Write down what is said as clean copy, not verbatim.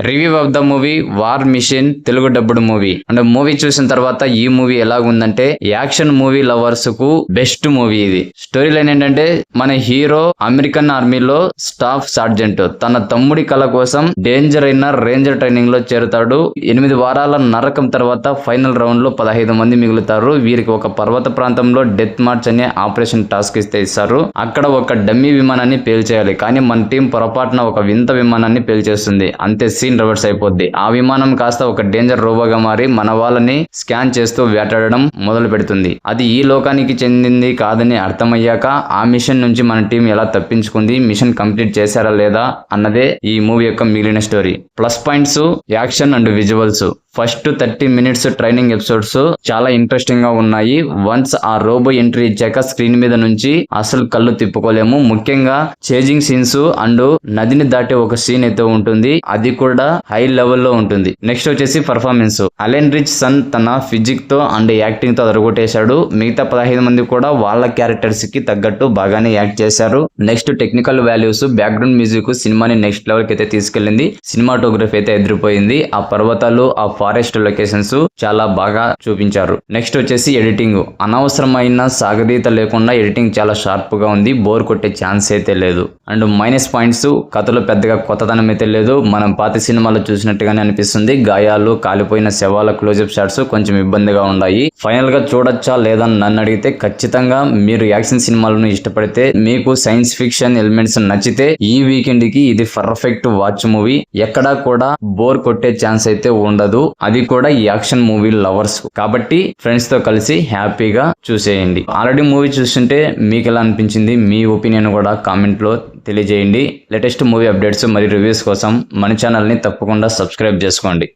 Review of the movie war mission Telugu dubbed movie. And movie చూసిన తర్వాత ఈ movie ఎలాగుందంటే యాక్షన్ మూవీ లవర్స్ కు బెస్ట్ మూవీ ఇది. స్టోరీ లైన్ ఏంటంటే మన హీరో అమెరికన్ ఆర్మీలో స్టాఫ్ సార్జెంట్ తన తమ్ముడి కళ కోసం డేంజర్ అయిన రేంజర్ ట్రైనింగ్ లో చేరుతాడు. 8 వారాల నరకం తర్వాత ఫైనల్ రౌండ్ లో 15 మంది మిగులుతారు. వీరికి ఒక పర్వత ప్రాంతంలో డెత్ మార్చ్ అనే ఆపరేషన్ టాస్క్ ఇస్తారు. అక్కడ ఒక డమ్మీ విమానాన్ని పేల్చేయాలి. కానీ మన టీం పొరపాటున ఒక వింత విమానాన్ని పేల్చేస్తుంది. అంతే సీన్ రివర్స్ అయిపోద్ది. ఆ విమానం కాస్త ఒక డేంజర్ రోబోగా మారి మన వాళ్ళని స్కాన్ చేస్తూ వేటాడడం మొదలు పెడుతుంది. అది ఈ లోకానికి చెందింది కాదని అర్థమయ్యాక ఆ మిషన్ నుంచి మన టీం ఎలా తప్పించుకుంది, మిషన్ కంప్లీట్ చేశారా లేదా అన్నదే ఈ మూవీ యొక్క మిగిలిన story. Plus points action and visuals. First 30 minutes training episodes చాలా ఇంట్రెస్టింగ్ గా ఉన్నాయి. వన్స్ ఆ రోబో ఎంట్రీ ఇచ్చాక స్క్రీన్ మీద నుంచి అసలు కళ్ళు తిప్పుకోలేము. ముఖ్యంగా చేజింగ్ సీన్స్ అండ్ నదిని దాటే ఒక సీన్ అయితే ఉంటుంది. అది కూడా హై లెవెల్లో ఉంటుంది. నెక్స్ట్ వచ్చేసి పర్ఫార్మెన్స్. అలెన్ రిచ్ సన్ తన ఫిజిక్ తో అండ్ యాక్టింగ్ తో అదరగొట్టేశాడు. మిగతా 15 మంది కూడా వాళ్ళ క్యారెక్టర్స్ కి తగ్గట్టు బాగానే యాక్ట్ చేశారు. Next technical values, background music సినిమాని నెక్స్ట్ లెవెల్ కి అయితే తీసుకెళ్లింది. సినిమాటోగ్రఫీ అయితే ఎదిరిపోయింది. ఆ పర్వతాలు, ఆ ఫారెస్ట్ లొకేషన్స్ చాలా బాగా చూపించారు. నెక్స్ట్ వచ్చేసి ఎడిటింగ్. అనవసరమైన సాగదీత లేకుండా ఎడిటింగ్ చాలా షార్ప్ గా ఉంది. బోర్ కొట్టే ఛాన్స్ అయితే లేదు. అండ్ మైనస్ పాయింట్స్, కథలో పెద్దగా కొత్తదనం అయితే లేదు. మనం పాత సినిమాలో చూసినట్టుగానే అనిపిస్తుంది. గాయాలు, కాలిపోయిన శవాల క్లోజప్ షాట్స్ కొంచెం ఇబ్బందిగా ఉన్నాయి. ఫైనల్ గా చూడొచ్చా లేదా నన్ను అడిగితే ఖచ్చితంగా మీరు యాక్షన్ సినిమాలను ఇష్టపడితే, మీకు సైన్స్ ఫిక్షన్ ఎలిమెంట్స్ నచ్చితే ఈ వీకెండ్ కి ఇది పర్ఫెక్ట్ వాచ్ మూవీ. ఎక్కడా కూడా బోర్ కొట్టే ఛాన్స్ అయితే ఉండదు. అది కూడా ఈ యాక్షన్ మూవీ లవర్స్. కాబట్టి ఫ్రెండ్స్ తో కలిసి హ్యాపీగా చూసేయండి. ఆల్రెడీ మూవీ చూస్తుంటే మీకు ఎలా అనిపించింది, మీ ఒపీనియన్ కూడా కామెంట్ లో తెలియజేయండి. లేటెస్ట్ మూవీ అప్డేట్స్ మరియు రివ్యూస్ కోసం మన ఛానల్ ని తప్పకుండా సబ్స్క్రైబ్ చేసుకోండి.